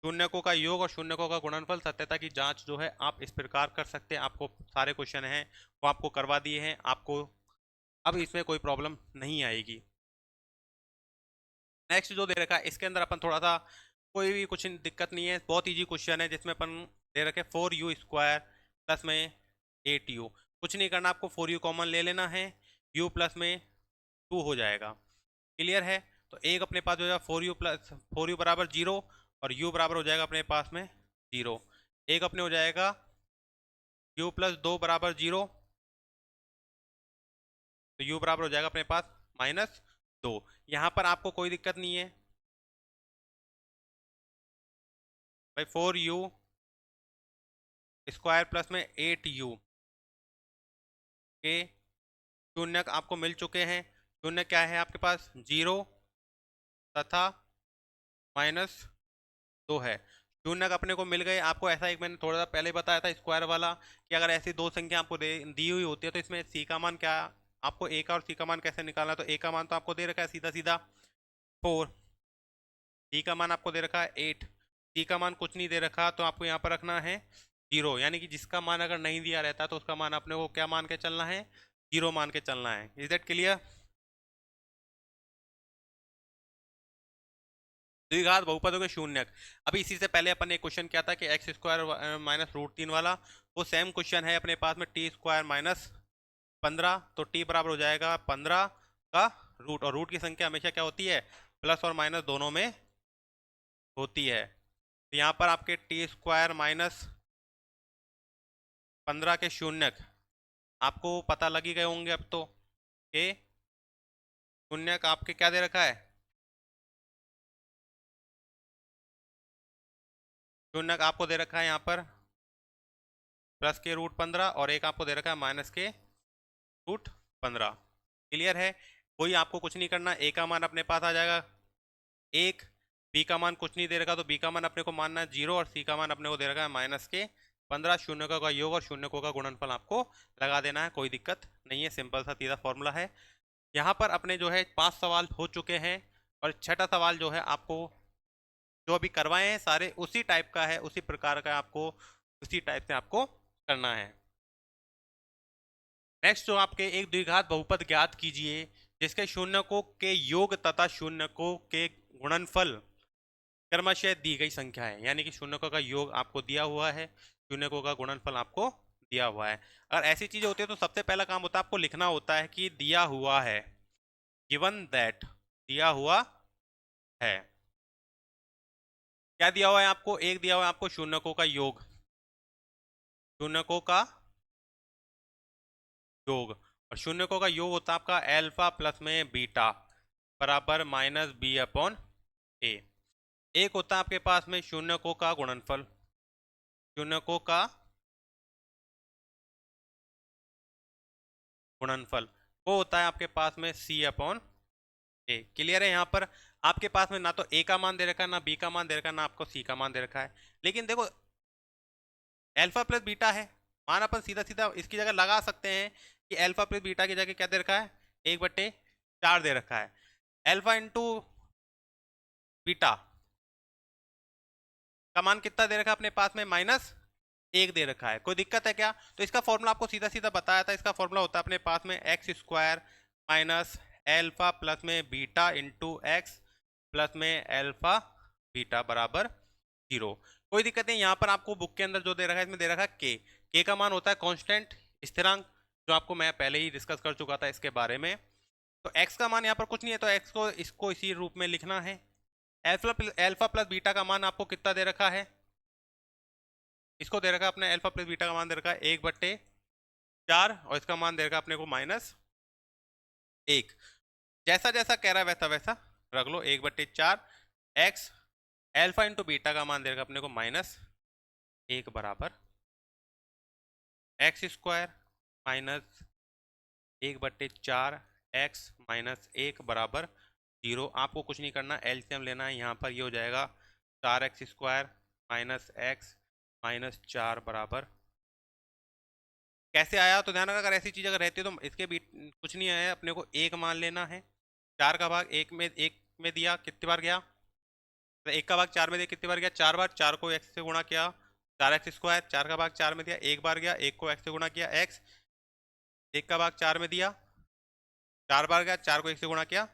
शून्यकों का योग और शून्यकों का गुणनफल सत्यता की जांच जो है आप इस प्रकार कर सकते हैं। आपको सारे क्वेश्चन हैं वो आपको करवा दिए हैं, आपको अब इसमें कोई प्रॉब्लम नहीं आएगी। नेक्स्ट जो दे रखा है इसके अंदर अपन थोड़ा सा कोई भी कुछ दिक्कत नहीं है, बहुत इजी क्वेश्चन है जिसमें अपन दे रखे 4u² प्लस में 8u। कुछ नहीं करना, आपको 4u कॉमन ले लेना है, u प्लस में 2 हो जाएगा। क्लियर है? तो एक अपने पास हो जाएगा 4u बराबर 0 और u बराबर हो जाएगा अपने पास में 0। एक अपने हो जाएगा u प्लस 2 बराबर 0, तो u बराबर हो जाएगा अपने पास -2। यहाँ पर आपको कोई दिक्कत नहीं है भाई। 4u² प्लस में 8u के शून्यक आपको मिल चुके हैं। शून्य क्या है आपके पास? 0 तथा -2 है। शून्यक अपने को मिल गए। आपको ऐसा एक मैंने थोड़ा सा पहले बताया था स्क्वायर वाला कि अगर ऐसी दो संख्या आपको दी हुई होती है तो इसमें सी का मान क्या, आपको ए का और सी का मान कैसे निकालना है। तो ए का मान तो आपको दे रखा है सीधा सीधा 4, सी का मान आपको दे रखा है 8, सी का मान कुछ नहीं दे रखा तो आपको यहाँ पर रखना है 0। यानी कि जिसका मान अगर नहीं दिया रहता तो उसका मान अपने को क्या मान के चलना है? 0 मान के चलना है। Is that clear? द्विघात बहुपदों के शून्यक। अभी इसी से पहले अपन ने क्वेश्चन किया था कि x² माइनस √3 वाला, वो सेम क्वेश्चन है अपने पास में t² माइनस 15। तो t बराबर हो जाएगा 15 का रूट, और रूट की संख्या हमेशा क्या होती है? प्लस और माइनस दोनों में होती है। तो यहाँ पर आपके t² माइनस 15 के शून्यक आपको पता लग ही गए होंगे अब तो। के शून्यक आपके क्या दे रखा है? शून्यक आपको दे रखा है यहाँ पर प्लस के √15 और एक आपको दे रखा है माइनस के √15। क्लियर है? कोई आपको कुछ नहीं करना, ए का मान अपने पास आ जाएगा 1, बी का मान कुछ नहीं दे रखा तो बी का मान अपने को मानना है 0 और सी का मान अपने को दे रखा है -15। शून्यकों का योग और शून्यकों का गुणनफल आपको लगा देना है, कोई दिक्कत नहीं है, सिंपल सा सीधा फॉर्मूला है। यहाँ पर अपने जो है 5 सवाल हो चुके हैं और छठा सवाल जो है आपको जो अभी करवाए हैं सारे उसी टाइप का है, उसी प्रकार का आपको उसी टाइप से आपको करना है। नेक्स्ट जो आपके एक द्विघात बहुपद ज्ञात कीजिए जिसके शून्यकों के योग तथा शून्यकों के गुणनफल क्रमशः दी गई संख्या है। यानी कि शून्यकों का योग आपको दिया हुआ है, शून्यकों का गुणनफल आपको दिया हुआ है। अगर ऐसी चीजें होती है तो सबसे पहला काम होता है आपको लिखना होता है कि दिया हुआ है, गिवन दैट, दिया हुआ है। क्या दिया हुआ है आपको? एक दिया हुआ है आपको शून्यकों का योग, शून्यकों का योग, और शून्यकों का योग होता है आपका अल्फा प्लस में बीटा बराबर -b/a। एक होता है आपके पास में शून्यकों का गुणनफल, शून्यकों का गुणनफल वो होता है आपके पास में c/a। क्लियर है? यहाँ पर आपके पास में ना तो a का मान दे रखा है, ना b का मान दे रखा है, ना आपको c का मान दे रखा है। लेकिन देखो अल्फा प्लस बीटा है, मान अपन सीधा सीधा इसकी जगह लगा सकते हैं कि अल्फा प्लस बीटा की जगह क्या दे रखा है? 1/4 दे रखा है। अल्फा इंटू बीटा का मान कितना दे रखा है अपने पास में? -1 दे रखा है। कोई दिक्कत है क्या? तो इसका फॉर्मूला आपको सीधा सीधा बताया था, इसका फॉर्मूला होता है अपने पास में x² माइनस अल्फा प्लस में बीटा इंटू एक्स प्लस में अल्फा बीटा बराबर 0। कोई दिक्कत नहीं। यहाँ पर आपको बुक के अंदर जो दे रखा है इसमें दे रखा है के का मान होता है कांस्टेंट स्थिरांक, जो आपको मैं पहले ही डिस्कस कर चुका था इसके बारे में। तो x का मान यहाँ पर कुछ नहीं है तो x को इसको इसी रूप में लिखना है। अल्फा प्लस बीटा का मान आपको कितना दे रखा है? इसको दे रखा है अपने अल्फा प्लस बीटा का मान दे रखा है 1/4 और इसका मान दे रखा है अपने को -1। जैसा जैसा कह रहा है वैसा वैसा रख लो। 1/4 एक्स अल्फा इंटू बीटा का मान दे रखा है अपने को -1 बराबर x² माइनस 1/4 x माइनस 1 बराबर 0। आपको कुछ नहीं करना, एलसीएम लेना है। यहाँ पर ये हो जाएगा 4x² माइनस x माइनस 4 बराबर, कैसे आया तो ध्यान रखना, अगर ऐसी चीज अगर रहती है तो इसके भी कुछ नहीं आया, अपने को 1 मान लेना है। 4 का भाग 1 में दिया, कितनी बार गया? तो 1/4 में दिया कितनी बार गया, 4 बार, 4 को x से गुणा किया 4x², 4/4 में दिया 1 बार गया, 1 को x से गुणा किया x, 1/4 में दिया 4 बार गया, 4 को 1 से गुणा किया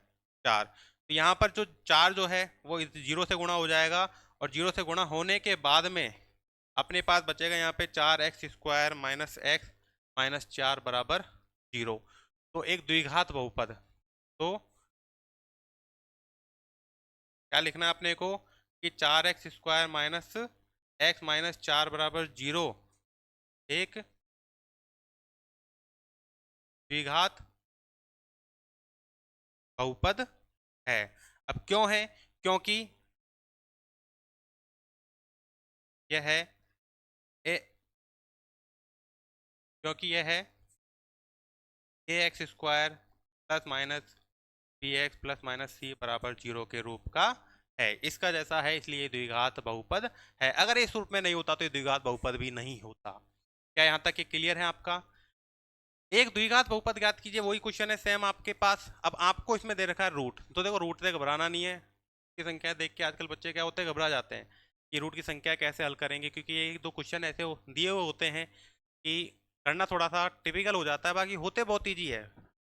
4। तो यहाँ पर जो 4 जो है वो 0 से गुणा हो जाएगा, और 0 से गुणा होने के बाद में अपने पास बचेगा यहाँ पे 4x² माइनस x माइनस 4 बराबर 0। तो एक द्विघात बहुपद, तो क्या लिखना है अपने को कि 4x² माइनस x माइनस 4 बराबर 0 एक द्विघात बहुपद है। अब क्यों है, क्योंकि यह है ए, क्योंकि यह है ax² plus minus bx plus minus c बराबर 0 के रूप का है, इसका जैसा है, इसलिए द्विघात बहुपद है। अगर इस रूप में नहीं होता तो ये द्विघात बहुपद भी नहीं होता। क्या यहाँ तक ये क्लियर है आपका? एक द्विघात बहुपद ज्ञात कीजिए, वही क्वेश्चन है सेम आपके पास। अब आपको इसमें दे रखा है रूट, तो देखो रूट से घबराना नहीं है, की संख्या देख के आजकल बच्चे क्या होते हैं, घबरा जाते हैं कि रूट की संख्या कैसे हल करेंगे, क्योंकि ये दो क्वेश्चन ऐसे दिए हुए होते हैं कि करना थोड़ा सा टिपिकल हो जाता है, बाकी होते बहुत ईजी है।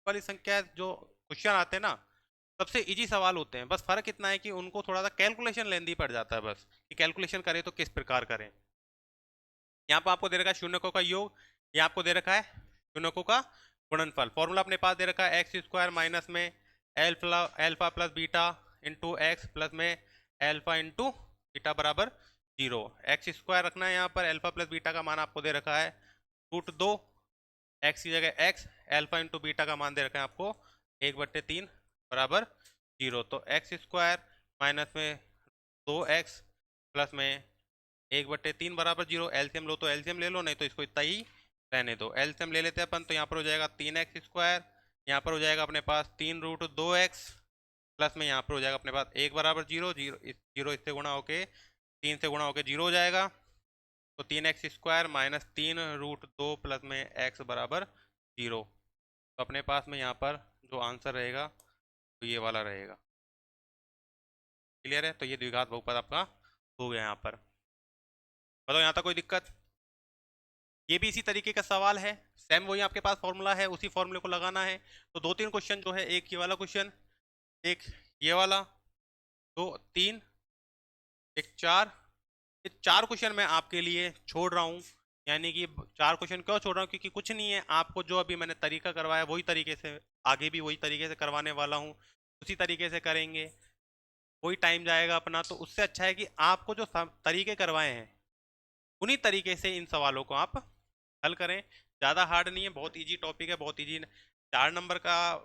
वाली संख्या जो क्वेश्चन आते हैं ना, सबसे इजी सवाल होते हैं, बस फर्क इतना है कि उनको थोड़ा सा कैलकुलेशन लेंदी पड़ जाता है, बस कि कैलकुलेशन करें तो किस प्रकार करें। यहाँ पर आपको दे रखा है शून्यकों का योग, यहाँ आपको दे रखा है शून्यकों का गुणनफल। फॉर्मूला अपने पास दे रखा है x² माइनस में alpha plus beta into x plus में एल्फा इंटू बीटा बराबर 0। x² रखना है यहाँ पर, एल्फा प्लस बीटा का मान आपको दे रखा है √2, x की जगह x, एल्फा इंटू बीटा का मान दे रखा है आपको 1/3 बराबर 0। तो x² माइनस में 2x प्लस में 1/3 बराबर 0। एलसीएम लो तो एलसीएम ले लो, नहीं तो इसको इतना ही रहने दो। एलसीएम ले लेते हैं अपन, तो यहाँ पर हो जाएगा 3x², यहाँ पर हो जाएगा अपने पास 3√2x प्लस में यहाँ पर हो जाएगा अपने पास 1 बराबर 0, 0 इससे गुणा होके 3 से गुणा होके 0 हो जाएगा। तो 3x² माइनस 3√2 प्लस में x बराबर 0। तो अपने पास में यहाँ पर जो आंसर रहेगा तो ये वाला रहेगा। क्लियर है? तो ये द्विघात बहुपद आपका हो गया यहाँ पर। बताओ यहाँ तक कोई दिक्कत? ये भी इसी तरीके का सवाल है, सेम वही आपके पास फॉर्मूला है, उसी फॉर्मूले को लगाना है। तो 2-3 क्वेश्चन जो है, एक ये वाला क्वेश्चन, एक ये वाला, 2-3, एक 4, ये 4 क्वेश्चन मैं आपके लिए छोड़ रहा हूँ। यानी कि 4 क्वेश्चन क्यों छोड़ रहा हूँ, क्योंकि कुछ नहीं है, आपको जो अभी मैंने तरीका करवाया वही तरीके से आगे भी वही तरीके से करवाने वाला हूँ, उसी तरीके से करेंगे, वही टाइम जाएगा अपना। तो उससे अच्छा है कि आपको जो तरीके करवाए हैं उन्हीं तरीके से इन सवालों को आप हल करें। ज़्यादा हार्ड नहीं है, बहुत इजी टॉपिक है, बहुत इजी। 4 नंबर का,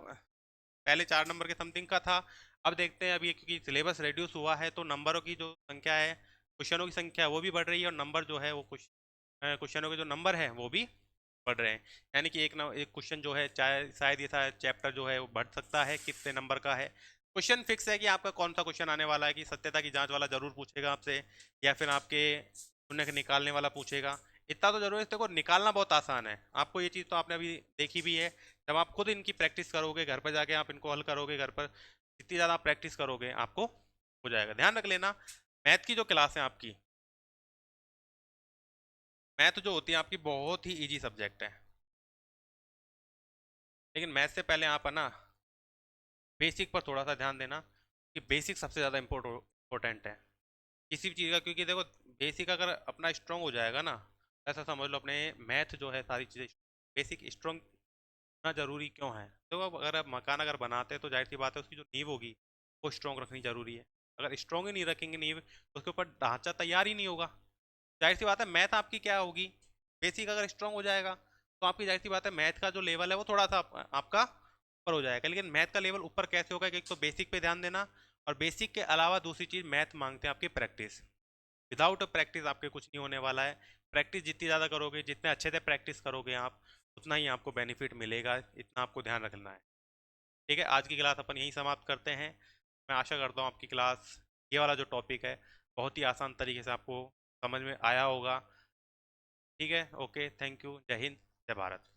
पहले 4 नंबर के समथिंग का था, अब देखते हैं। अब ये क्योंकि सिलेबस रिड्यूस हुआ है तो नंबरों की जो संख्या है, क्वेश्चनों की संख्या वो भी बढ़ रही है, और नंबर जो है वो कुछ क्वेश्चनों के जो नंबर है वो भी बढ़ रहे हैं। यानी कि एक क्वेश्चन जो है, चाहे शायद ये चैप्टर जो है वो बढ़ सकता है, कितने नंबर का है। क्वेश्चन फिक्स है कि आपका कौन सा क्वेश्चन आने वाला है, कि सत्यता की जांच वाला जरूर पूछेगा आपसे, या फिर आपके शून्य के निकालने वाला पूछेगा। इतना तो जरूर है, देखो निकालना बहुत आसान है, आपको ये चीज़ तो आपने अभी देखी भी है। जब आप खुद इनकी प्रैक्टिस करोगे, घर पर जाके आप इनको हल करोगे, घर पर जितनी ज़्यादा आप प्रैक्टिस करोगे आपको हो जाएगा। ध्यान रख लेना, मैथ की जो क्लास है आपकी, मैथ जो होती है आपकी बहुत ही ईजी सब्जेक्ट है, लेकिन मैथ से पहले आप है ना बेसिक पर थोड़ा सा ध्यान देना, कि बेसिक सबसे ज़्यादा इम्पोर्टेंट है किसी भी चीज़ का। क्योंकि देखो बेसिक अगर अपना स्ट्रांग हो जाएगा ना, ऐसा समझ लो अपने मैथ जो है सारी चीज़ें बेसिक स्ट्रांग होना जरूरी क्यों है। तो अब अगर आप मकान अगर बनाते हैं तो जाहिर सी बात है उसकी जो नींव होगी वो स्ट्रॉन्ग रखनी जरूरी है। अगर स्ट्रॉन्ग ही नहीं रखेंगे नींव तो उसके ऊपर ढांचा तैयार ही नहीं होगा। जाहिर सी बात है मैथ आपकी क्या होगी, बेसिक अगर स्ट्रॉन्ग हो जाएगा तो आपकी जाहिर सी बात है मैथ का जो लेवल है वो थोड़ा सा आपका ऊपर हो जाएगा। लेकिन मैथ का लेवल ऊपर कैसे होगा, एक तो बेसिक पे ध्यान देना, और बेसिक के अलावा दूसरी चीज़ मैथ मांगते हैं आपकी प्रैक्टिस। विदाउट प्रैक्टिस आपके कुछ नहीं होने वाला है। प्रैक्टिस जितनी ज़्यादा करोगे, जितने अच्छे से प्रैक्टिस करोगे आप, उतना ही आपको बेनिफिट मिलेगा, इतना आपको ध्यान रखना है। ठीक है, आज की क्लास अपन यहीं समाप्त करते हैं। मैं आशा करता हूँ आपकी क्लास, ये वाला जो टॉपिक है बहुत ही आसान तरीके से आपको समझ में आया होगा। ठीक है, ओके, थैंक यू, जय हिंद, जय भारत।